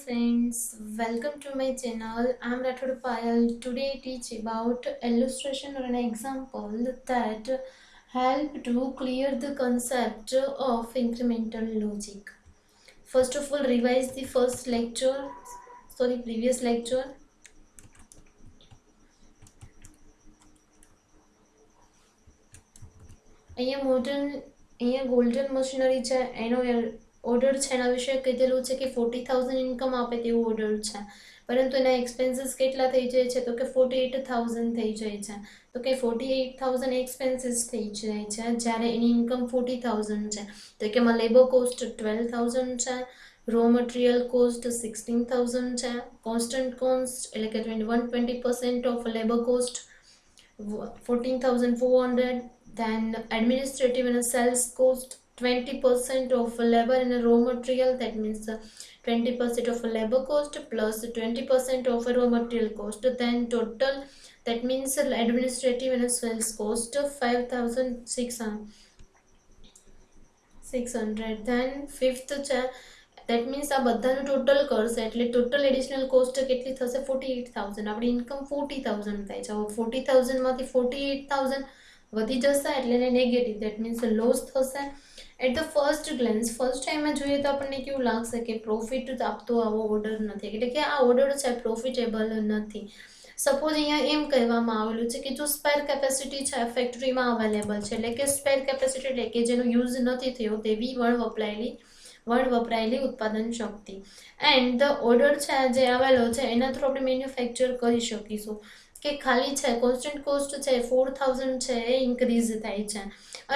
friends, welcome to my channel. I'm Rathod Payal. Today I teach about illustration or an example that help to clear the concept of incremental logic. First of all, revise the previous lecture. અહીંયા golden machinery છે એનો order છે એના વિશે કીધેલું છે કે 40,000 income આપે તેવું ઓર્ડર છે, પરંતુ એના એક્સપેન્સીસ કેટલા થઈ જાય છે તો કે 48,000 થઈ જાય છે. તો કે 48,000 એક્સપેન્સીસ થઈ જાય છે જ્યારે એની ઇન્કમ 40,000 છે. તો કે એમાં લેબર કોસ્ટ 12,000 છે, રો મટીરિયલ કોસ્ટ 16,000 છે, કોન્સ્ટન્ટ કોસ્ટ એટલે કે 120% of labour cost 14,400. Then administrative and sales cost 20% of labor and raw material, that means 20% of labor cost plus 20% of raw material cost, then total, that means administrative and sales cost 5,600. Then fifth that means આ બધાનું total કરશે એટલે total additional cost કેટલી થશે 48,000. આપણી income 40,000 થાય છે. હવે 40,000 માંથી 48,000 વધી જશે એટલે એને નેગેટિવ, દેટ મીન્સ લોસ થશે. At the first glands first ટાઈમે જોઈએ તો આપણને કેવું લાગશે કે પ્રોફિટ આપતો આવો ઓર્ડર નથી, એટલે કે આ ઓર્ડર છે પ્રોફિટેબલ નથી. સપોઝ અહીંયા એમ કહેવામાં આવેલું છે કે જો સ્પેર કેપેસિટી છે ફેક્ટરીમાં અવેલેબલ છે, એટલે કે સ્પેર કેપેસિટી એટલે કે જેનો યુઝ નથી થયો તેવી વપરાયેલી ઉત્પાદન શક્તિ. એન્ડ ધ ઓર્ડર છે જે આવેલો છે એના થ્રુ આપણે મેન્યુફેક્ચર કરી શકીશું કે ખાલી છે કોન્સ્ટન્ટ કોસ્ટ છે 4,000 છે એ ઇન્ક્રીઝ થાય છે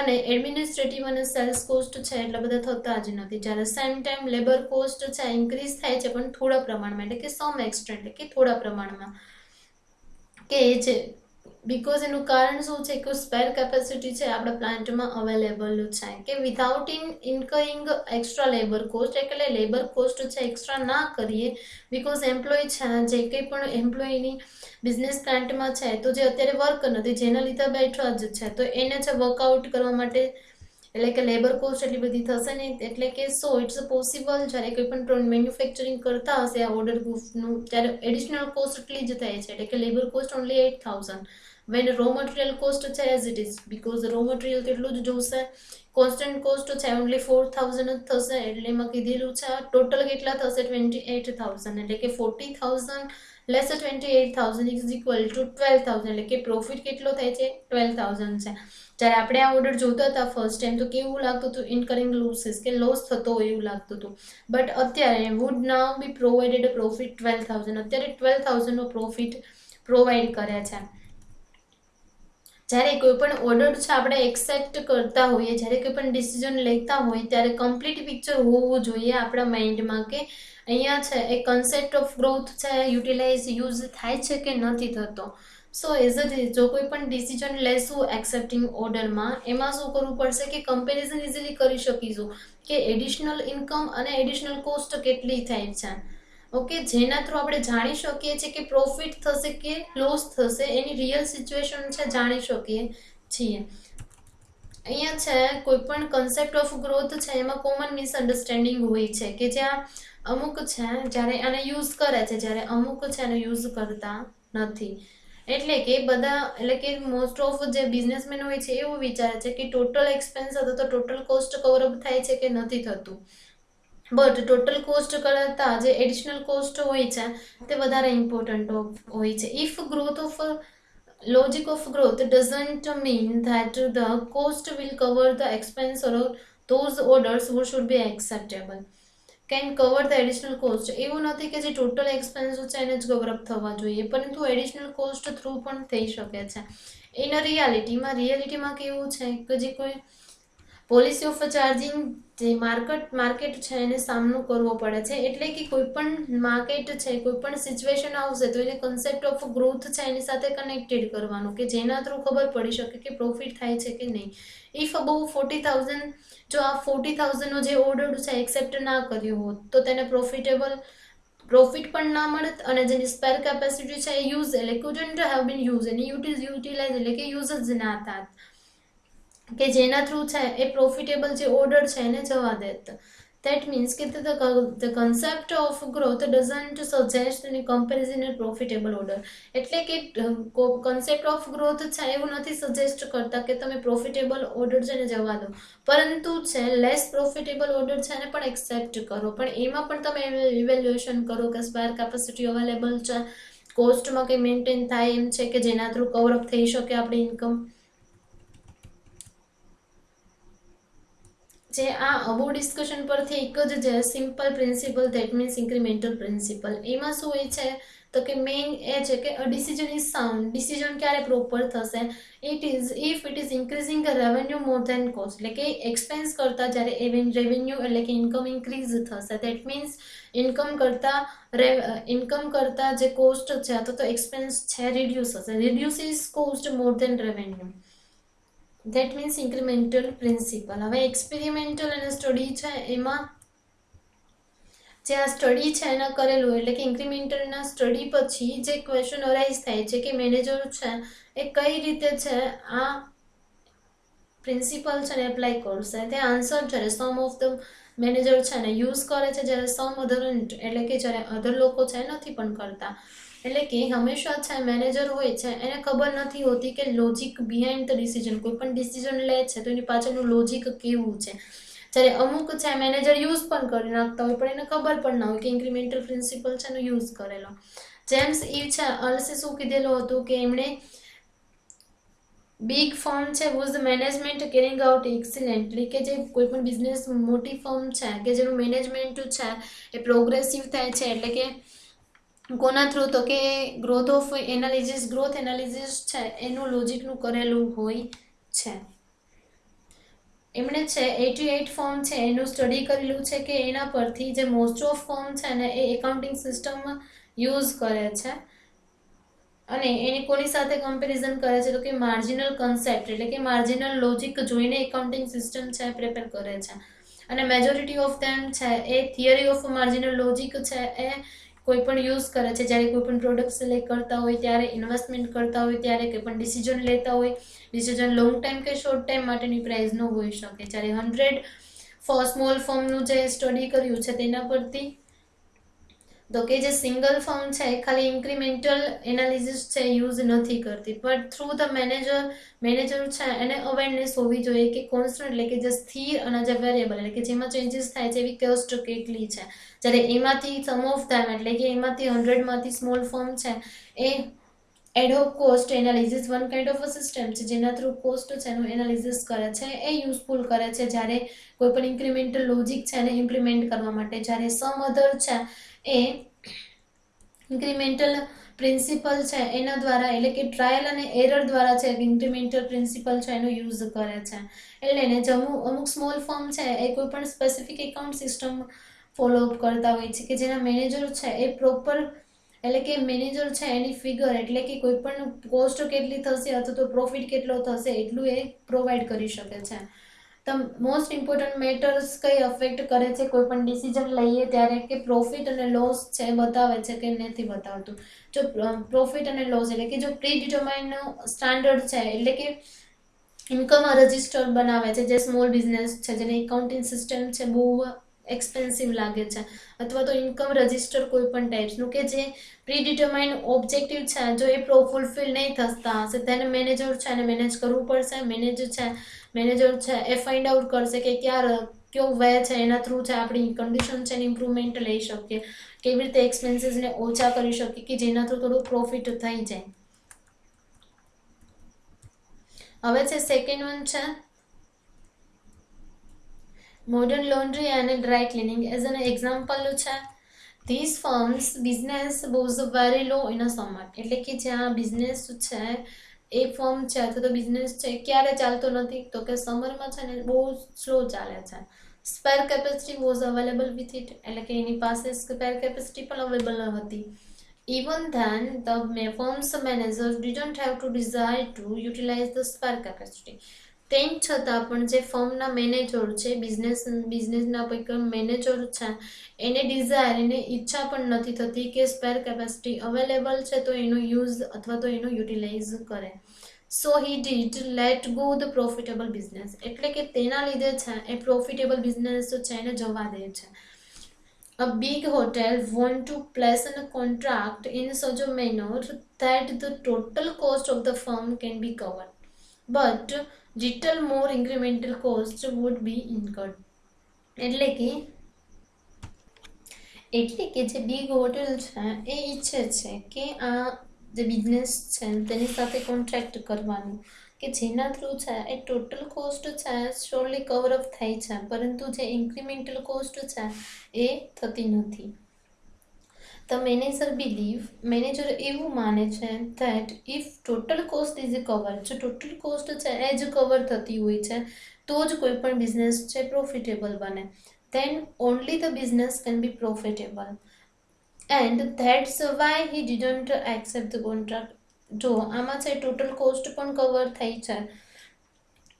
અને એડમિનિસ્ટ્રેટિવ અને સેલ્સ કોસ્ટ છે એટલા બધા થતા જ નથી. જ્યારે સેમ ટાઈમ લેબર કોસ્ટ છે ઇન્ક્રીઝ થાય છે પણ થોડા પ્રમાણમાં, એટલે કે સમ એક્સટેન્ટ, એટલે કે થોડા પ્રમાણમાં, કે છે બીકોઝ એનું કારણ શું છે કે સ્પેર કેપેસિટી છે આપણા પ્લાન્ટમાં અવેલેબલ છે, કે વિધાઉટ ઇન્કરિંગ એક્સ્ટ્રા લેબર કોસ્ટ, એટલે લેબર કોસ્ટ છે એક્સ્ટ્રા ના કરીએ બીકોઝ એમ્પ્લોય છે જે કંઈ પણ એમ્પ્લોયની બિઝનેસ પ્લાન્ટમાં છે તો જે અત્યારે વર્ક નથી જેના લીધે બેઠા જ છે તો એને છે વર્કઆઉટ કરવા માટે, એટલે કે લેબર કોસ્ટ એટલી બધી થશે નહીં. એટલે કે સો ઇટ્સ પોસિબલ જ્યારે કોઈ પણ મેન્યુફેક્ચરિંગ કરતા હશે આ ઓર્ડર ગ્રુપનું ત્યારે એડિશનલ કોસ્ટ એટલી જ થાય છે, એટલે કે labour cost only 8,000 when raw material cost છે as it is because raw material તેટલું જ જોશે. કોન્સ્ટન્ટ કોસ્ટ છે ઓનલી 4,000 જ થશે, એટલે એમાં કીધેલું છે ટોટલ કેટલા થશે 28,000, એટલે કે 40,000 લેસ 28,000 ઇઝ ઇક્વલ ટુ 12,000, એટલે કે પ્રોફિટ કેટલો થાય છે 12,000 છે. જ્યારે આપણે આ ઓર્ડર જોતા હતા ફર્સ્ટ ટાઈમ તો કેવું લાગતું હતું ઇનકરિંગ લોસીસ, કે લોસ થતો હોય એવું લાગતું હતું, બટ અત્યારે would now be provided profit 12,000, અત્યારે 12,000 નો પ્રોફિટ પ્રોવાઈડ કરે છે. જ્યારે કોઈ પણ ઓર્ડર છે આપણે એક્સેપ્ટ કરતા હોઈએ, જ્યારે કોઈ પણ ડિસિઝન લેતા હોય ત્યારે કમ્પ્લીટ પિક્ચર હોવું જોઈએ આપણા માઇન્ડમાં કે અહીંયા છે એ કન્સેપ્ટ ઓફ ગ્રોથ છે યુટિલાઇઝ યુઝ થાય છે કે નથી થતો. સો એઝ અ જો કોઈ પણ ડિસિઝન લેશું એક્સેપ્ટિંગ ઓર્ડરમાં એમાં શું કરવું પડશે કે કમ્પેરિઝન ઇઝીલી કરી શકીશું કે એડિશનલ ઇન્કમ અને એડિશનલ કોસ્ટ કેટલી થાય છે. ઓકે, જેના થ્રુ આપણે જાણી શકીએ છીએ કે પ્રોફિટ થશે કે લોસ થશે, એની રિયલ સિચ્યુએશન છે જાણી શકીએ છીએ. અહીંયા છે કોઈ પણ કન્સેપ્ટ ઓફ ગ્રોથ છે એમાં કોમન મિસઅન્ડરસ્ટેન્ડિંગ હોય છે કે જ્યાં અમુક છે જ્યારે આને યુઝ કરે છે જ્યારે અમુક છે આને યુઝ કરતા નથી. એટલે કે બધા, એટલે કે મોસ્ટ ઓફ જે બિઝનેસમેન હોય છે એવું વિચારે છે કે ટોટલ એક્સપેન્સ હતો તો ટોટલ કોસ્ટ કવરઅપ થાય છે કે નથી થતું, બટ ટોટલ કોસ્ટ કરતાં જે એડિશનલ કોસ્ટ હોય છે તે વધારે ઇમ્પોર્ટન્ટ હોય છે. If growth of logic of growth doesn't mean that the cost will cover the expense or those orders should be acceptable can cover the additional cost. એવું નથી કે જે ટોટલ એક્સપેન્સ છે એને જ કવરઅપ થવા જોઈએ, પરંતુ એડિશનલ કોસ્ટ થ્રુ પણ થઈ શકે છે. એના રિયાલિટીમાં કેવું છે કે જે કોઈ પોલિસી ઓફ ચાર્જિંગ જે માર્કેટ છે એને સામનો કરવો પડે છે, એટલે કે કોઈ પણ માર્કેટ છે કોઈ પણ સિચ્યુએશન આવશે તો એને કન્સેપ્ટ ઓફ ગ્રોથ છે એની સાથે કનેક્ટેડ કરવાનું કે જેના થ્રુ ખબર પડી શકે કે પ્રોફિટ થાય છે કે નહીં. ઇફ અબવ 40,000 જો આ 40,000 નો જે ઓર્ડર છે એક્સેપ્ટ ના કર્યો હોત તો તેને પ્રોફિટ પણ ના મળત અને જેની સ્પેર કેપેસિટી છે એ યુઝ એટલે couldn't have been use any utilise એટલે કે યુઝ જ ના થાત કે જેના થ્રુ છે એ પ્રોફિટેબલ જે ઓર્ડર છે એને જવા દેત. That means કે the concept of growth doesn't suggest any comparison in profitable order. એટલે કે concept of growth છે એવું નથી સજેસ્ટ કરતા કે તમે પ્રોફિટેબલ ઓર્ડર છે ને જવા દો, પરંતુ છે લેસ પ્રોફિટેબલ ઓર્ડર છે ને પણ એક્સેપ્ટ કરો, પણ એમાં પણ તમે ઇવેલ્યુએશન કરો કે સ્પેર કેપેસિટી અવેલેબલ છે, કોસ્ટમાં કંઈ મેન્ટેન થાય એમ છે કે જેના થ્રુ કવરઅપ થઈ શકે આપણી ઇન્કમ. જે આ અબો ડિસ્કશન પરથી એક જ છે simple principal, that means incremental principal. એમાં શું હોય છે તો કે મેઇન એ છે કે a decision is sound. Decision ક્યારે પ્રોપર થશે? It is if it is increasing revenue more than cost. એટલે કે એક્સપેન્સ કરતા જ્યારે રેવન્યુ એટલે કે ઇન્કમ ઇન્ક્રીઝ થશે, ધેટ મીન્સ ઇન્કમ કરતા જે કોસ્ટ છે અથવા તો એક્સપેન્સ છે રિડ્યુસ થશે. Reduce is cost more than revenue, that means incremental principle. હવે એક્સપેરિમેન્ટલ અને સ્ટડી છે એમાં જે આ સ્ટડી છે એના કરેલું એટલે કે ઇન્ક્રીમેન્ટલના સ્ટડી પછી જે ક્વેશ્ચન અરાઇઝ થાય છે કે મેનેજર છે એ કઈ રીતે છે આ પ્રિન્સિપલ છે ને એપ્લાય કરશે. તે આન્સર જ્યારે સમ ઓફ ધ મેનેજર છે ને યુઝ કરે છે, જ્યારે સમ અધર એટલે કે જ્યારે અધર લોકો છે નથી પણ કરતા. એટલે કે હંમેશા છે મેનેજર હોય છે એને ખબર નથી હોતી કે લોજિક બિહાઇન્ડ ધ ડિસિઝન. કોઈ પણ ડિસિઝન લે છે તો એની પાછળનું લોજિક કેવું છે. જ્યારે અમુક છે મેનેજર યુઝ પણ કરી નાખતા હોય પણ એને ખબર પણ ના હોય કે ઇન્ક્રીમેન્ટલ પ્રિન્સિપલ છે એનો યુઝ કરેલો. જેમ્સ ઈવ છે અલ્સે શું કીધેલું હતું કે એમણે બિગ ફર્મ છે was the management carrying out excellently, કે જે કોઈ પણ બિઝનેસ મોટી ફર્મ છે કે જેનું મેનેજમેન્ટ છે એ પ્રોગ્રેસિવ થાય છે. એટલે કે કોના થ્રુ તો કે ગ્રોથ એનાલિસિસ છે એનું લોજિકનું કરેલું હોય છે. એમણે છે 88 ફર્મ છે એનું સ્ટડી કરેલું છે કે એના પરથી જે મોસ્ટ ઓફ ફર્મ છે ને એ એકાઉન્ટિંગ સિસ્ટમ યુઝ કરે છે. અને એની કોની સાથે કમ્પેરિઝન કરે છે તો કે માર્જિનલ કન્સેપ્ટ એટલે કે માર્જિનલ લોજિક જોઈને એકાઉન્ટિંગ સિસ્ટમ છે પ્રિપેર કરે છે. અને મેજોરિટી ઓફ ધેમ છે એ થિયરી ઓફ માર્જિનલ લોજિક છે એ કોઈ પણ યુઝ કરે છે જ્યારે કોઈ પણ પ્રોડક્ટ સિલેક્ટ કરતા હોય ત્યારે, ઇન્વેસ્ટમેન્ટ કરતા હોય ત્યારે, કોઈ પણ ડિસિઝન લેતા હોય. ડિસિઝન લોંગ ટાઈમ કે શોર્ટ ટાઈમ માટેની પ્રાઇઝ ન હોઈ શકે. જ્યારે 100 સ્મોલ ફર્મનું જે સ્ટડી કર્યું છે તેના પરથી તો કે જે સિંગલ ફર્મ છે એ ખાલી ઇન્ક્રીમેન્ટલ એનાલિસિસ છે યુઝ નથી કરતી, પણ થ્રુ ધ મેનેજર છે એને અવેરનેસ હોવી જોઈએ કે કોન્સ્ટન્ટ એટલે કે જે સ્થિર અને જે વેરિયેબલ એટલે કે જેમાં ચેન્જીસ થાય છે એવી કોસ્ટ કેટલી છે. જ્યારે એમાંથી સમ ઓફ ધેમ એટલે કે એમાંથી 100માંથી સ્મોલ ફર્મ છે એ ad hoc cost analysis one kind of a system છે જેના થ્રુ કોસ્ટ છે એનું એનાલિસિસ કરે છે. એ યુઝફુલ કરે છે જ્યારે કોઈ પણ ઇન્ક્રીમેન્ટલ લોજિક છે એને ઇમ્પ્લિમેન્ટ કરવા માટે. જ્યારે સમ અધર છે એ ઇન્ક્રીમેન્ટલ પ્રિન્સિપલ છે એના દ્વારા એટલે કે ટ્રાયલ અને એરર દ્વારા છે ઇન્ક્રીમેન્ટલ પ્રિન્સિપલ છે એનો યુઝ કરે છે. એટલે ને અમુક સ્મોલ ફર્મ છે એ કોઈ પણ સ્પેસિફિક એકાઉન્ટ સિસ્ટમ ફોલોઅપ કરતા હોય છે કે જેના મેનેજર છે એ પ્રોપર એટલે કે મેનેજર છે એની ફિગર એટલે કે કોઈ પણ કોસ્ટ કેટલી થશે અથવા તો પ્રોફિટ કેટલો થશે એટલું એ પ્રોવાઈડ કરી શકે છે. મોસ્ટ ઇમ્પોર્ટન્ટ મેટર્સ કઈ અફેક્ટ કરે છે કોઈ પણ ડિસિઝન લઈએ ત્યારે કે પ્રોફિટ અને લોસ છે બતાવે છે કે નથી બતાવતું. જો પ્રોફિટ અને લોસ એટલે કે જો પ્રી ડિટરમાઇન સ્ટાન્ડર્ડ છે એટલે કે ઇન્કમ રજિસ્ટર બનાવે છે જે સ્મોલ બિઝનેસ છે જેને એકાઉન્ટિંગ સિસ્ટમ છે બહુ એક્સપેન્સિવ લાગે છે, અથવા તો ઇન્કમ રજિસ્ટર કોઈ પણ ટાઈપ્સનું કે જે પ્રી ડિટરમાઇન ઓબ્જેક્ટિવ છે જો એ ફૂલફિલ નહીં થતા હશે તેને મેનેજર છે એને મેનેજ કરવું પડશે. મેનેજર છે એ ફાઇન્ડ આઉટ કરશે કે કયો વે છે એના થ્રુ છે આપણી કન્ડિશન છે એની ઇમ્પ્રુવમેન્ટ લઈ શકીએ, કેવી રીતે એક્સપેન્સીસને ઓછા કરી શકીએ કે જેના થ્રુ થોડું પ્રોફિટ થઈ જાય. હવે છે સેકન્ડ વન છે મોડર્ન લોન્ડ્રી અને dry cleaning. As an example છે this firms business was very low in a summer. એટલે કે જ્યાં બિઝનેસ છે એ ફર્મ છે અથવા તો બિઝનેસ છે ક્યારે ચાલતો નથી તો કે સમરમાં છે ને બહુ સ્લો ચાલે છે. Spare capacity was available with it એટલે કે એની પાસે સ્પેર કેપેસિટી પણ અવેલેબલ હતી. Even then, the firm's managers didn't have to desire to utilize the spare capacity. તેમ છતાં પણ જે ફર્મના મેનેજર છે બિઝનેસના મેનેજર છે એને ડિઝાયર એને ઈચ્છા પણ નથી થતી કે સ્પેર કેપેસિટી અવેલેબલ છે તો એનો યુઝ અથવા તો એનો યુટિલાઇઝ કરે. So he did let go the profitable business, એટલે કે તેના લીધે છે એ પ્રોફિટેબલ બિઝનેસ છે એને જવા દે છે. A big hotel want to place a contract in such a manner that the total cost of the firm can be covered, but little more incremental cost would be incurred. એટલે કે જે big hotel છે એ ઈચ્છે છે કે આ જે business છે તેની સાથે કોન્ટ્રાક્ટ કરવાનું કે જેના થ્રુ છે એ ટોટલ કોસ્ટ છે શ્યોરલી કવર અપ થાય છે, પરંતુ જે ઇન્ક્રીમેન્ટલ કોસ્ટ છે એ થતી નથી. ધ મેનેજર એવું માને છે that if total cost is cover, જો ટોટલ કોસ્ટ છે એ જ કવર થતી હોય છે તો જ કોઈ પણ બિઝનેસ છે પ્રોફિટેબલ બને. then only the business can be profitable, and that's why he didn't accept the contract. જો આમાં છે ટોટલ કોસ્ટ પણ કવર થઈ છે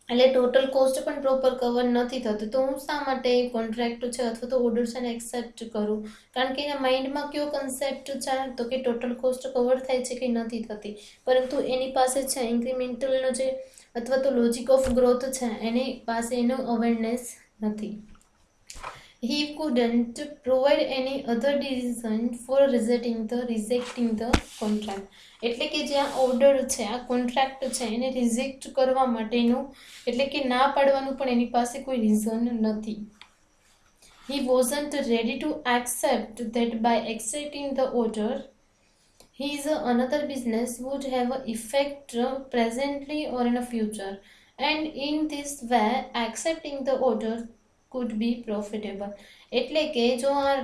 એટલે ટોટલ કોસ્ટ પણ પ્રોપર કવર નથી થતું, તો હું શા માટે કોન્ટ્રાક્ટ છે અથવા તો ઓર્ડર છે ને એક્સેપ્ટ કરું? કારણ કે એના માઇન્ડમાં કયો કન્સેપ્ટ છે તો કે ટોટલ કોસ્ટ કવર થાય છે કે નથી થતી, પરંતુ એની પાસે છે ઇન્ક્રીમેન્ટલનો જે અથવા તો લોજિક ઓફ ગ્રોથ છે એની પાસે એનો અવેરનેસ નથી. He couldn't provide any other reason for rejecting the contract. એટલે કે જે આ ઓર્ડર છે આ કોન્ટ્રાક્ટ છે એને રિજેક્ટ કરવા માટેનું એટલે કે ના પાડવાનું પણ એની પાસે કોઈ રીઝન નથી. He wasn't ready to accept that by accepting the order his another business would have an effect presently or in the future, and in this way accepting the order could be profitable. એટલે કે જો આ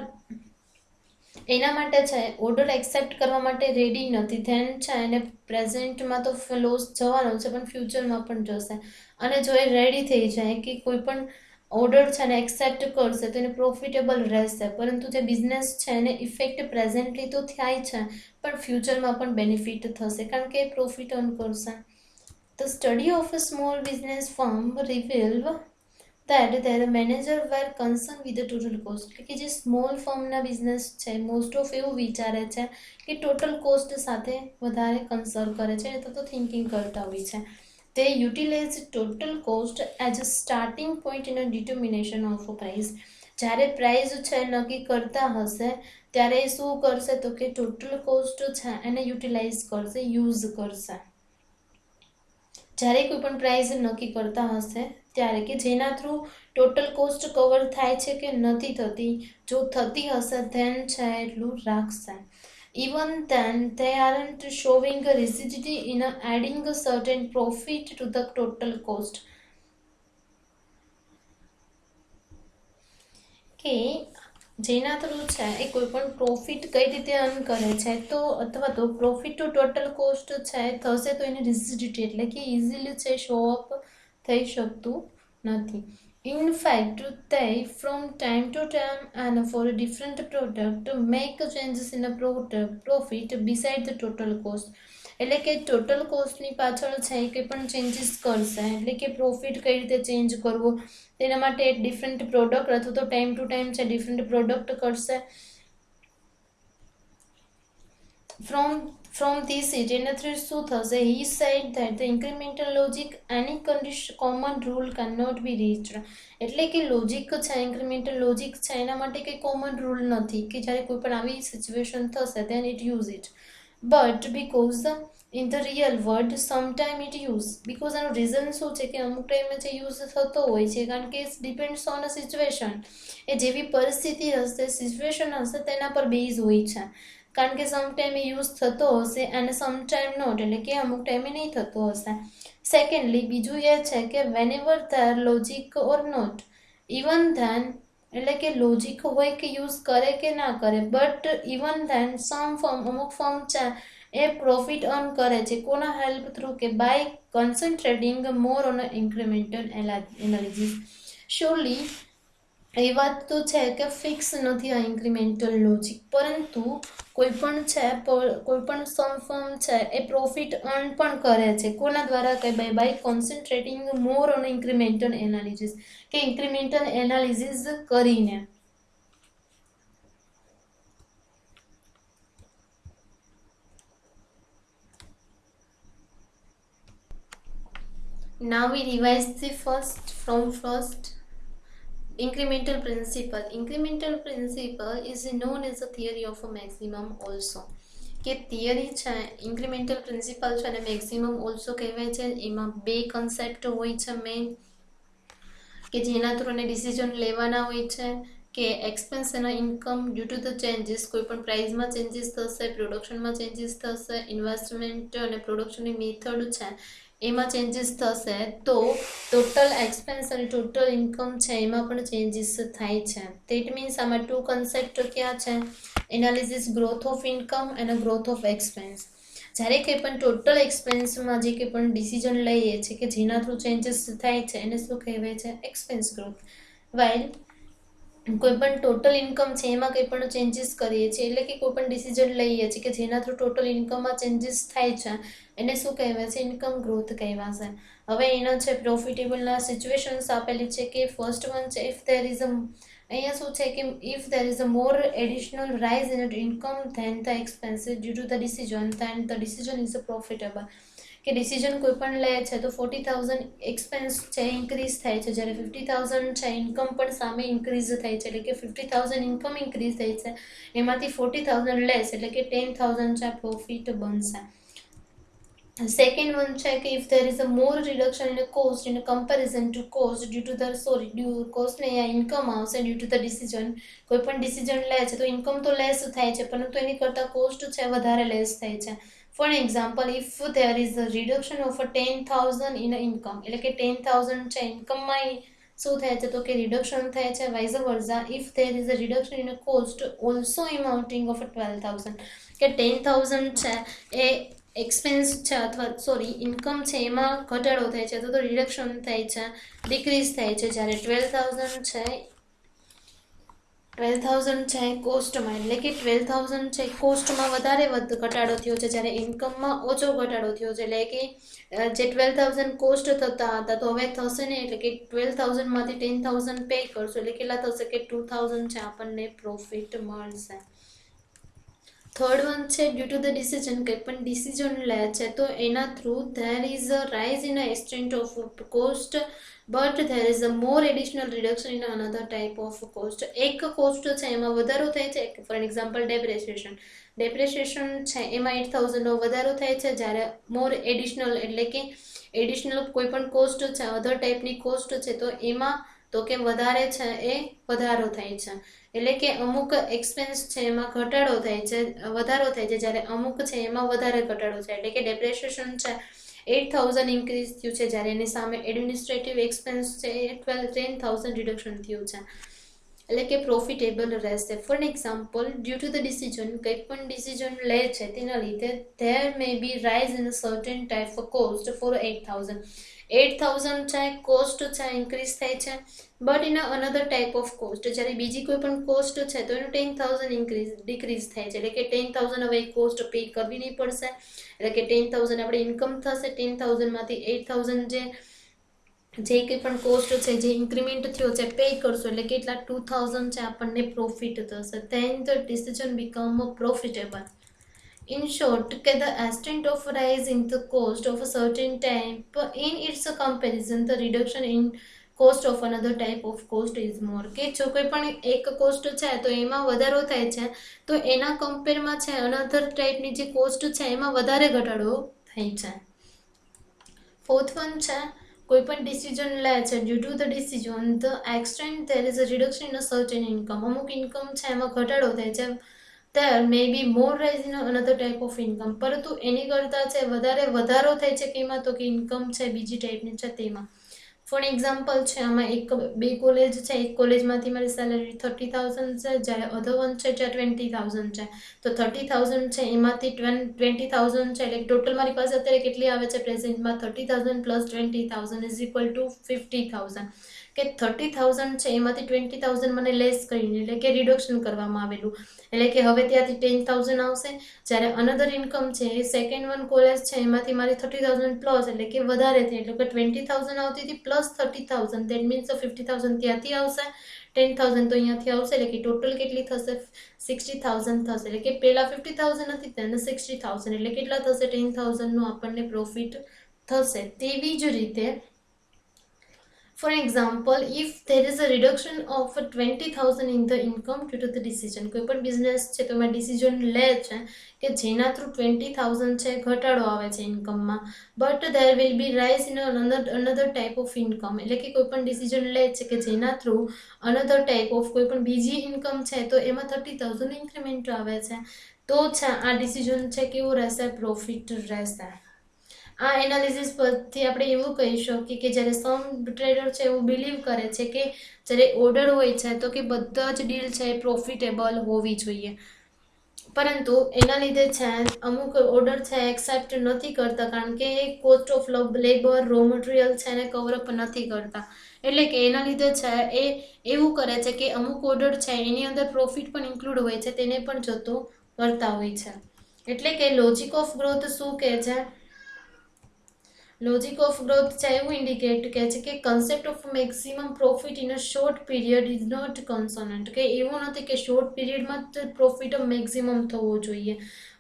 એના માટે છે order accept કરવા માટે ready નથી, ધેન છે એને પ્રેઝન્ટમાં તો લોસ જવાનો છે પણ ફ્યુચરમાં પણ જશે, અને જો એ રેડી થઈ જાય કે કોઈ પણ ઓર્ડર છે ને એક્સેપ્ટ કરશે તો એને પ્રોફિટેબલ રહેશે, પરંતુ જે બિઝનેસ છે એને ઇફેક્ટ પ્રેઝન્ટલી તો થાય છે પણ ફ્યુચરમાં પણ બેનિફિટ થશે કારણ કે પ્રોફિટ અર્ન કરશે. The study of a small business firm revealed that their manager were concerned with the total cost. એટલે કે જે સ્મોલ ફર્મના બિઝનેસ છે મોસ્ટ ઓફ એવું વિચારે છે કે ટોટલ કોસ્ટ સાથે વધારે કન્સર્ન કરે છે અથવા તો થિંકિંગ કરતા હોય છે. They utilize total cost as a starting point in a determination of a price. જ્યારે પ્રાઇસ છે નક્કી કરતા હશે ત્યારે શું કરશે તો કે ટોટલ કોસ્ટ છે એને યુટિલાઇઝ કરશે, યુઝ કરશે. જ્યારે કોઈ પણ પ્રાઇસ નક્કી કરતા હશે ત્યારે કે જેના થ્રુ ટોટલ કોસ્ટ કવર થાય છે કે નથી થતી, જો થતી હશે ધેન છે એટલું રાખશે. Even then they aren't showing a rigidity in adding a certain profit to the total cost. કે જેના થ્રુ છે એ કોઈ પણ પ્રોફિટ કઈ રીતે અર્ન કરે છે તો અથવા તો પ્રોફિટ ટુ ટોટલ કોસ્ટ છે થશે તો એની રિજિડિટી એટલે કે ઇઝીલી છે શો અપ થઈ શકતું નથી. In fact, they from time to time and for a different product make changes in a profit beside the total cost. એટલે કે ટોટલ કોસ્ટની પાછળ છે એ કંઈ પણ ચેન્જીસ કરશે એટલે કે પ્રોફિટ કઈ રીતે ચેન્જ કરવો તેના માટે ડિફરન્ટ પ્રોડક્ટ અથવા તો ટાઈમ ટુ ટાઈમ છે ડિફરન્ટ પ્રોડક્ટ કરશે. From this એના થ્રુ શું થશે? He said that the incremental logic any condition common rule cannot be reached. એટલે કે લોજિક છે ઇન્ક્રીમેન્ટલ લોજિક છે એના માટે કંઈ કોમન રૂલ નથી કે જ્યારે કોઈ પણ આવી સિચ્યુએશન થશે then it use it, but because in the real world sometime it use, because આનું રીઝન શું છે કે અમુક ટાઈમે જે યુઝ થતો હોય છે કારણ કે ડિપેન્ડ્સ ઓન અ સિચ્યુએશન, એ જેવી પરિસ્થિતિ હશે સિચ્યુએશન હશે તેના પર બેઝ હોય છે, કારણ કે સમ ટાઈમે યુઝ થતો હશે અને સમ ટાઈમ નોટ એટલે કે અમુક ટાઈમે નહીં થતો હશે. સેકન્ડલી બીજું એ છે કે whenever there logic or not even then એટલે કે લોજિક હોય કે યુઝ કરે કે ના કરે but even then some firm અમુક ફર્મ છે એ પ્રોફિટ અર્ન કરે છે કોના હેલ્પ થ્રુ કે by concentrating more on incremental analysis. Surely એ વાત તો છે કે ફિક્સ નથી આ ઇન્ક્રીમેન્ટલ લોજિક, પરંતુ કોઈ પણ છે કોઈ પણ સમ ફર્મ છે એ પ્રોફિટ અર્ન પણ કરે છે કોના દ્વારા કે by concentrating more on incremental analysis કે ઇન્ક્રીમેન્ટલ એનાલિસિસ કરીને. Now we revise the first incremental principle. Incremental principle is known as the theory of a maximum also. કે થિયરી છે ઇન્ક્રીમેન્ટલ પ્રિન્સિપલ છે અને મેક્સિમમ ઓલ્સો કહેવાય છે. એમાં બે કન્સેપ્ટ હોય છે મેઇન, કે જેના થ્રુ એને ડિસિઝન લેવાના હોય છે કે એક્સપેન્સ અને income due to the changes, કોઈ પણ પ્રાઇસમાં ચેન્જીસ થશે, પ્રોડક્શનમાં ચેન્જીસ થશે, ઇન્વેસ્ટમેન્ટ અને પ્રોડક્શનની મેથડ છે એમાં ચેન્જીસ થશે, તો ટોટલ એક્સપેન્સ અને ટોટલ ઇન્કમ છે એમાં પણ ચેન્જીસ થાય છે. દેટ મીન્સ આમાં ટુ કન્સેપ્ટ ક્યાં છે? એનાલિસિસ ગ્રોથ ઓફ ઇન્કમ અને ગ્રોથ ઓફ એક્સપેન્સ. જ્યારે કંઈ પણ ટોટલ એક્સપેન્સમાં જે કંઈ પણ ડિસિઝન લઈએ છીએ કે જેના થ્રુ ચેન્જીસ થાય છે એને શું કહેવાય છે? Expense growth. વાઇલ કોઈ પણ ટોટલ ઇન્કમ છે એમાં કંઈ પણ ચેન્જીસ કરીએ છીએ એટલે કે કોઈ પણ ડિસિઝન લઈએ છીએ કે જેના થ્રુ ટોટલ ઇન્કમમાં ચેન્જીસ થાય છે એને શું કહેવાય છે? ઇન્કમ ગ્રોથ કહેવાશે. હવે એના છે પ્રોફિટેબલના સિચ્યુએશન્સ આપેલી છે કે ફર્સ્ટ વન છે ઇફ ધેર ઇઝ અ, અહીંયા શું છે કે if there is a more additional rise in income then the expenses due to the decision then the decision is a profitable. કે ડિસિઝન કોઈ પણ લે છે તો 40,000 એક્સપેન્સ છે ઇન્ક્રીઝ થાય છે, જ્યારે 50,000 છે ઇન્કમ પણ સામે ઇન્ક્રીઝ થાય છે, એટલે કે 50,000 ઇન્કમ ઇન્ક્રીઝ થઈ છે એમાંથી 40,000 લેસ એટલે કે 10,000 છે પ્રોફિટ બનશે. સેકન્ડ વન છે કે if there is a more reduction in cost in comparison to cost due to the કોસ્ટને અહીંયા ઇન્કમ આવશે ડ્યુ ટુ ધ ડિસિઝન. કોઈ પણ ડિસિઝન લે છે તો ઇન્કમ તો લેસ થાય છે પરંતુ એની કરતાં કોસ્ટ છે વધારે લેસ થાય છે. For example, if there is a reduction of 10,000 in income, એટલે કે 10,000 છે ઇન્કમમાં શું થાય છે તો કે રિડક્શન થાય છે. Vice versa if there is a reduction in cost also amounting of 12,000, કે 10,000 છે એ એક્સપેન્સ છે અથવા સોરી ઇન્કમ છે એમાં ઘટાડો થાય છે તો રિડક્શન થાય છે, ડિક્રીઝ થાય છે, જ્યારે 12,000 છે કોસ્ટમાં, એટલે કે 12,000 છે કોસ્ટમાં વધારે ઘટાડો થયો છે જ્યારે ઇન્કમમાં ઓછો ઘટાડો થયો છે. એટલે કે જે 12,000 કોસ્ટ થતા હતા તો હવે થશે ને, એટલે કે 12,000માંથી 10,000 પે કરશો એટલે કેટલા થશે કે 2,000 છે આપણને પ્રોફિટ મળશે. થર્ડ વન છે ડ્યુ ટુ ધ ડિસિઝન, કંઈ પણ ડિસિઝન લે છે તો એના through there is a rise in a extent of cost but there is a more additional reduction in another type of cost. એક કોસ્ટ છે એમાં વધારો થાય છે, ફોર એક્ઝામ્પલ ડેપ્રેશિએશન છે એમાં 8,000નો વધારો થાય છે, જ્યારે મોર એડિશનલ એટલે કે એડિશનલ કોઈ પણ કોસ્ટ છે અધર ટાઈપની કોસ્ટ છે તો એમાં તો કે વધારે છે એ વધારો થાય છે. એટલે કે અમુક એક્સપેન્સ છે એમાં ઘટાડો થાય છે, વધારો થાય છે, જ્યારે અમુક છે એમાં વધારે ઘટાડો છે. એટલે કે ડેપ્રેશિએશન છે 8,000 ઇન્ક્રીઝ થયું છે, જ્યારે એની સામે એડમિનિસ્ટ્રેટિવ એક્સપેન્સ છે એ 10,000 રિડક્શન થયું છે, એટલે કે પ્રોફિટેબલ રહેશે. For example, due to the decision, કંઈ પણ ડિસિઝન લે છે તેના લીધે there may be rise in certain type of cost for 8,000 છે કોસ્ટ છે ઇન્ક્રીઝ થાય છે, but in another type of cost, જ્યારે બીજી કોઈ પણ કોસ્ટ છે તો એનું 10,000 ડિક્રીઝ થાય છે, એટલે કે 10,000 હવે કોસ્ટ પે કરવી નહીં પડશે, એટલે કે 10,000 આપણે ઇન્કમ થશે, 10,000માંથી 8,000 જે કંઈ પણ કોસ્ટ છે જે ઇન્ક્રીમેન્ટ થયો છે પે કરશો એટલે કેટલા 2,000 છે આપણને પ્રોફિટ થશે. Then the decision become profitable. In short, the extent of rise in the cost of a certain type in its comparison, the reduction in cost of another type of cost is more. કે જો કોઈ પણ એક cost છે તો એમાં વધારો થાય છે તો એના કમ્પેરમાં છે અનધર ટાઈપની જે કોસ્ટ છે એમાં વધારે ઘટાડો થાય છે. ફોર્થ વન છે કોઈ પણ ડિસિઝન લે છે due to the decision the extent there is a reduction in a certain income, અમુક ઇન્કમ છે એમાં ઘટાડો થાય છે, there may be more rise in another type of income, પરંતુ એની કરતાં છે વધારો થાય છે કે એમાં તો કે ઇન્કમ છે બીજી ટાઈપની છે તેમાં. ફોર એક્ઝામ્પલ છે આમાં બે કોલેજ છે, એક કોલેજમાંથી મારી સેલેરી 30,000 છે જ્યારે અધર વન છે જ્યાં 20,000 છે, તો 30,000 છે એમાંથી 20,000 છે એટલે ટોટલ મારી પાસે અત્યારે કેટલી આવે છે પ્રેઝન્ટમાં 30,000 પ્લસ 20,000 ઇઝ ઇક્વલ ટુ 50,000, કે 30,000 છે એમાંથી 20,000 મને લેસ કરીને એટલે કે રિડક્શન કરવામાં આવેલું, એટલે કે હવે ત્યાંથી 10,000 આવશે, જ્યારે અનધર ઇન્કમ છે એ સેકન્ડ વન કોલેજ છે એમાંથી મારી 30,000 પ્લસ એટલે કે વધારે થઈ, એટલે કે 20,000 આવતી હતી પ્લસ 30,000, દેટ મીન્સ 50,000 ત્યાંથી આવશે, 10,000 તો અહીંયાથી આવશે, એટલે કે ટોટલ કેટલી થશે 60,000 થશે, એટલે કે પહેલા 50,000 હતી તેને 60,000 એટલે કેટલા થશે 10,000 નું આપણને પ્રોફિટ થશે. તેવી જ રીતે For example, if there is a reduction of 20,000 in the income due to the decision, કોઈ પણ બિઝનેસ છે તો એમાં ડિસિઝન લે છે કે જેના થ્રુ 20,000 છે ઘટાડો આવે છે ઇન્કમમાં, but there will be rise in another type of income, એટલે કે કોઈ પણ ડિસિઝન લે છે કે જેના થ્રુ અનધર ટાઈપ ઓફ કોઈ પણ બીજી ઇન્કમ છે તો એમાં 30,000 ઇન્ક્રીમેન્ટ આવે છે, તો છે આ ડિસિઝન છે કેવું રહેશે, પ્રોફિટ રહેશે. આ એનાલિસિસ પરથી આપણે એવું કહી શકીએ કે જ્યારે સમ ટ્રેડર છે એવું બિલીવ કરે છે કે જ્યારે ઓર્ડર હોય છે તો કે બધા જ ડીલ છે એ પ્રોફિટેબલ હોવી જોઈએ, પરંતુ એના લીધે છે અમુક ઓર્ડર છે એક્સેપ્ટ નથી કરતા, કારણ કે cost of labour, raw material છે એને કવરઅપ નથી કરતા, એટલે કે એના લીધે છે એ એવું કરે છે કે અમુક ઓર્ડર છે એની અંદર પ્રોફિટ પણ ઇન્ક્લુડ હોય છે તેને પણ જતો કરતા હોય છે. એટલે કે લોજિક ઓફ ગ્રોથ શું કહે છે, લોજિક ઓફ ગ્રોથ છે એવું ઇન્ડિકેટ કહે છે કે concept of maximum profit in a short period is not consonant, કે એવું નથી કે શોર્ટ પીરિયડમાં જ પ્રોફિટ મેક્સિમમ થવો જોઈએ,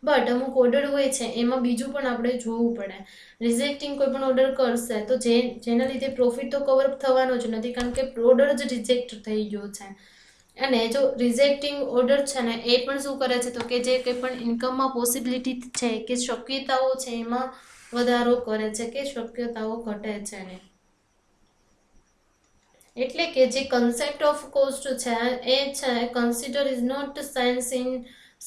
બટ અમુક ઓર્ડર હોય છે એમાં બીજું પણ આપણે જોવું પડે. રિજેક્ટિંગ કોઈ પણ ઓર્ડર કરશે તો જેના લીધે પ્રોફિટ તો કવરઅપ થવાનો જ નથી, કારણ કે ઓર્ડર જ રિજેક્ટ થઈ ગયો છે. અને જો રિજેક્ટિંગ ઓર્ડર છે ને એ પણ શું કરે છે તો કે જે કંઈ પણ ઇન્કમમાં પોસિબિલિટી છે કે શક્યતાઓ છે એમાં વધારો કરે છે કે શક્યતાઓ ઘટે છે ને. એટલે કે જે કન્સેપ્ટ ઓફ કોસ્ટ છે એ છે consider is not science in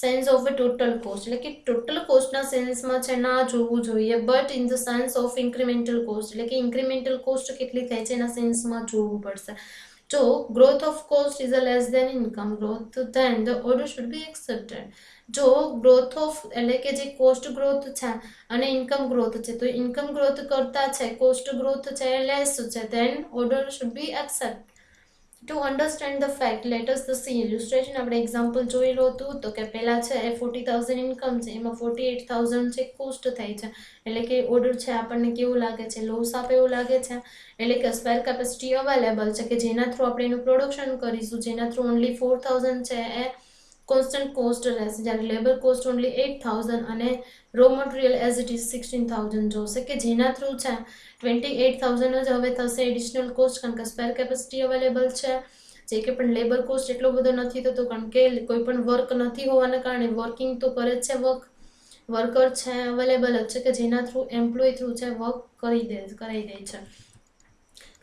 sense of a total cost, એટલે કે ટોટલ કોસ્ટના સેન્સમાં છે ના જોવું જોઈએ, but in the sense of incremental cost, એટલે કે ઇન્ક્રીમેન્ટલ કોસ્ટ કેટલી થાય છે એના સેન્સમાં જોવું પડશે. જો growth of cost is a less than income growth, then the order should be accepted. જો ગ્રોથ ઓફ એટલે કે જે કોસ્ટ ગ્રોથ છે અને ઇન્કમ ગ્રોથ છે તો ઇન્કમ ગ્રોથ કરતા છે કોસ્ટ ગ્રોથ છે લેસ છે, then order should be accepted. To understand the fact, let us see illustration. આપણે એક્ઝામ્પલ જોયેલું હતું તો કે પહેલા છે એ 40,000 ઇન્કમ છે એમાં 48,000 છે કોસ્ટ થાય છે, એટલે કે ઓર્ડર છે આપણને કેવું લાગે છે, લોસ આપે એવું લાગે છે, એટલે કે સ્પેર કેપેસિટી અવેલેબલ છે કે જેના થ્રુ આપણે એનું પ્રોડક્શન કરીશું, જેના થ્રુ ઓનલી 4,000 છે એ કોન્સ્ટન્ટ કોસ્ટ રહેશે, જ્યારે લેબર કોસ્ટ ઓનલી 8,000 અને raw material as it is 16,000 જોશે, કે જેના થ્રુ છે 28,000 જ હવે થશે એડિશનલ કોસ્ટ, કારણ કે સ્પેર કેપેસિટી અવેલેબલ છે, જે કે પણ લેબર કોસ્ટ એટલો બધો નથી થતો, કારણ કે કોઈ પણ વર્ક નથી હોવાના કારણે વર્કિંગ તો કરે જ છે, વર્કર છે અવેલેબલ જ છે કે જેના થ્રુ એમ્પ્લોય થ્રુ છે વર્ક કરાવી દે છે.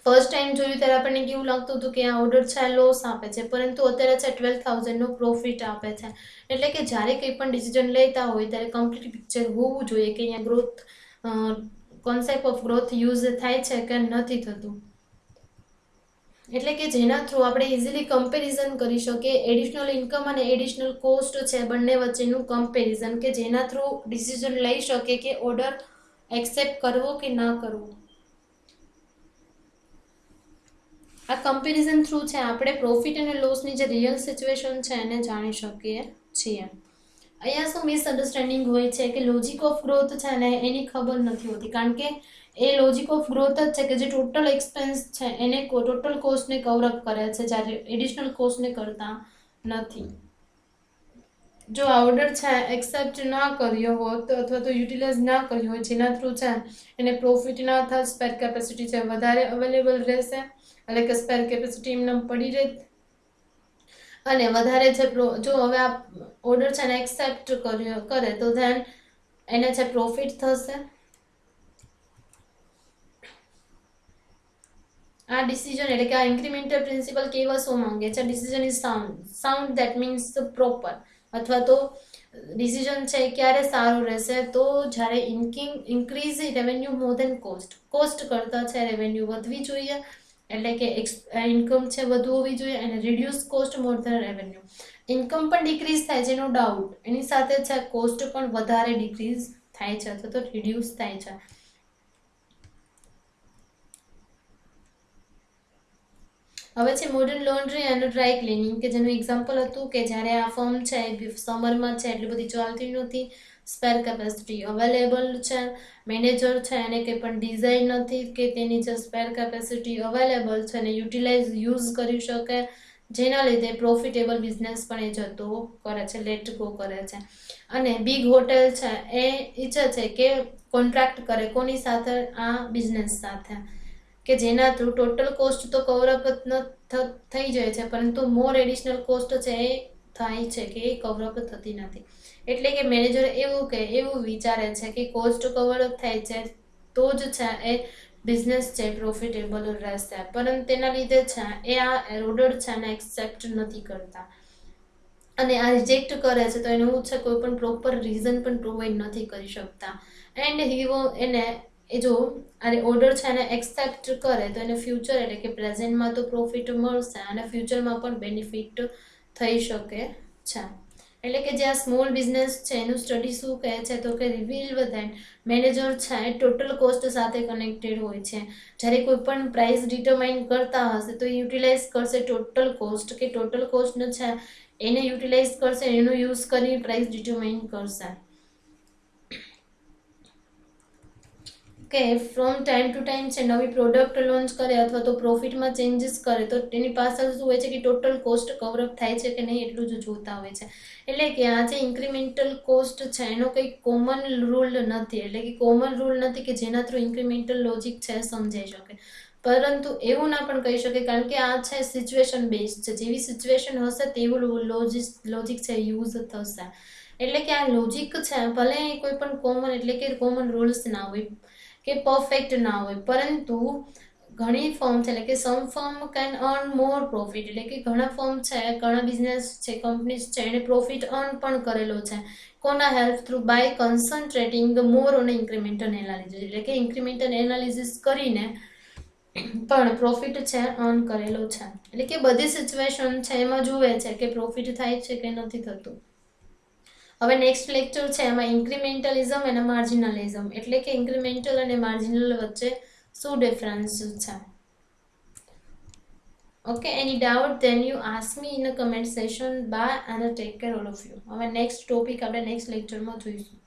ફર્સ્ટ ટાઈમ જોયું ત્યારે આપણને કેવું લાગતું હતું કે આ ઓર્ડર છે લોસ આપે છે, પરંતુ અત્યારે છે 12,000 નો પ્રોફિટ આપે છે. એટલે કે જ્યારે કંઈ પણ ડિસિઝન લેતા હોય ત્યારે કમ્પ્લીટ પિક્ચર હોવું જોઈએ કે અહીંયા growth concept of growth use થાય છે કે નથી થતું, એટલે કે જેના થ્રુ આપણે ઇઝીલી કમ્પેરિઝન કરી શકીએ એડિશનલ ઇન્કમ અને એડિશનલ કોસ્ટ છે બંને વચ્ચેનું કમ્પેરિઝન, કે જેના થ્રુ ડિસિઝન લઈ શકે કે ઓર્ડર એક્સેપ્ટ કરવો કે ના કરવો. આ કમ્પેરિઝન થ્રુ છે આપણે પ્રોફિટ અને લોસની જે રિયલ સિચ્યુએશન છે એને જાણી શકીએ છીએ. અહીંયા શું મિસઅન્ડરસ્ટેન્ડિંગ હોય છે કે લોજિક ઓફ ગ્રોથ છે ને એની ખબર નથી હોતી, કારણ કે એ લોજિક ઓફ ગ્રોથ જ છે કે જે ટોટલ એક્સપેન્સ છે એને ટોટલ કોસ્ટને કવરઅપ કરે છે, જ્યારે એડિશનલ કોસ્ટને કરતા નથી. જો આ ઓર્ડર છે એક્સેપ્ટ ના કર્યો હોત અથવા તો યુટિલાઇઝ ના કર્યો હોય જેના થ્રુ છે એને પ્રોફિટ ના થાય, સ્પેર કેપેસિટી છે વધારે અવેલેબલ રહેશે, એટલે કે સ્પેર કેપેસિટી એમને પડી રહે અને વધારે છે જો હવે આ ઓર્ડર છે ને એક્સેપ્ટ કરે તો ધેન એને છે પ્રોફિટ થશે. આ ડિસિઝન એટલે કે આ ઇન્ક્રીમેન્ટલ પ્રિન્સિપલ કેવા શું માંગે છે, decision is sound that means proper, અથવા તો ડિસિઝન છે ક્યારે સારું રહેશે તો જ્યારે ઇન્ક્રીઝ રેવન્યુ મોર દેન કોસ્ટ કરતા છે રેવન્યુ વધવી જોઈએ, એટલે કે ઇન્કમ છે વધુ હોવી જોઈએ, અને રિડ્યુસ કોસ્ટ મોર દેન રેવન્યુ. ઇન્કમ પણ ડિક્રીઝ થાય છે નો ડાઉટ, એની સાથે છે કોસ્ટ પણ વધારે ડિક્રીઝ થાય છે અથવા તો રિડ્યુસ થાય છે. હવે છે મોડર્ન લોન્ડ્રી અને ડ્રાય ક્લિનિંગ, કે જેનું એક્ઝામ્પલ હતું કે જ્યારે આ ફર્મ છે સમરમાં છે એટલી બધી ચાલતી નથી, સ્પેર કેપેસિટી અવેલેબલ છે, મેનેજર છે એને કંઈ પણ ડિઝાઇન નથી કે તેની જે સ્પેર કેપેસિટી અવેલેબલ છે અને યુટિલાઇઝ યુઝ કરી શકે, જેના લીધે પ્રોફિટેબલ બિઝનેસ પણ એ જતો કરે છે, લેટ ગો કરે છે. અને બિગ હોટેલ છે એ ઈચ્છે છે કે કોન્ટ્રાક્ટ કરે કોની સાથે, આ બિઝનેસ સાથે, કે જેના થ્રુ ટોટલ કોસ્ટ તો કવરઅપ થઈ જાય છે, પરંતુ મોર એડિશનલ કોસ્ટ છે એ થાય છે કે એ કવરઅપ થતી નથી. એટલે કે મેનેજર એવું વિચારે છે કે કોસ્ટ કવરઅપ થાય છે તો જ છે એ બિઝનેસ છે પ્રોફિટેબલ રહેશે, પરંતુ તેના લીધે છે એ આ ઓર્ડર છે ને એક્સેપ્ટ નથી કરતા અને આ રિજેક્ટ કરે છે. તો એનું છે કોઈ પણ પ્રોપર રીઝન પણ પ્રોવાઈડ નથી કરી શકતા. એન્ડ એને એ જો આ ઓર્ડર છે એને એક્સેપ્ટ કરે તો એને ફ્યુચર એટલે કે પ્રેઝન્ટમાં તો પ્રોફિટ મળશે અને ફ્યુચરમાં પણ બેનિફિટ થઈ શકે છે. એટલે કે જે આ સ્મોલ બિઝનેસ છે એનું સ્ટડી શું કહે છે તો કે રિવીલ ધેટ મેનેજર છે એ ટોટલ કોસ્ટ સાથે કનેક્ટેડ હોય છે. જ્યારે કોઈ પણ પ્રાઇસ ડિટરમાઇન કરતા હશે તો યુટિલાઇઝ કરશે ટોટલ કોસ્ટ, કે ટોટલ કોસ્ટ છે એને યુટિલાઇઝ કરશે, એનો યુઝ કરી પ્રાઇસ ડિટરમાઇન કરશે. કે ફ્રોમ ટાઈમ ટુ ટાઈમ છે નવી પ્રોડક્ટ લોન્ચ કરે અથવા તો પ્રોફિટમાં ચેન્જીસ કરે તો તેની પાછળ શું હોય છે કે ટોટલ કોસ્ટ કવરઅપ થાય છે કે નહીં એટલું જ જોતા હોય છે. એટલે કે આ જે ઇન્ક્રીમેન્ટલ કોસ્ટ છે એનો કંઈ કોમન રૂલ નથી, એટલે કે કોમન રૂલ નથી કે જેના થ્રુ ઇન્ક્રીમેન્ટલ લોજિક છે સમજાઈ શકે. પરંતુ એવું ના પણ કહી શકે, કારણ કે આ છે સિચ્યુએશન બેઝડ છે. જેવી સિચ્યુએશન હશે તેવું લોજિક છે યુઝ થશે. એટલે કે આ લોજિક છે ભલે કોઈ પણ કોમન એટલે કે કોમન રૂલ્સ ના હોય કે પરફેક્ટ ના હોય, પરંતુ ઘણી ફર્મ છે એટલે કે some firm can earn more profit, એટલે કે ઘણા ફર્મ છે, ઘણા બિઝનેસ છે, કંપનીઝ છે એને પ્રોફિટ અર્ન પણ કરેલો છે. કોના help through? By concentrating more on incremental analysis, એટલે કે ઇન્ક્રીમેન્ટલ એનાલિસિસ કરીને પણ પ્રોફિટ છે અર્ન કરેલો છે. એટલે કે બધી સિચ્યુએશન છે એમાં જુએ છે કે પ્રોફિટ થાય છે કે નથી થતું. હવે નેક્સ્ટ લેક્ચર છે એમાં ઇન્ક્રીમેન્ટલિઝમ અને માર્જિનલિઝમ, એટલે કે ઇન્ક્રીમેન્ટલ અને માર્જિનલ વચ્ચે શું ડિફરન્સ છે. Okay, any doubt then you ask me in a comment session. Bye અને take care all of you. હવે નેક્સ્ટ ટોપિક આપણે નેક્સ્ટ લેક્ચરમાં જોઈશું.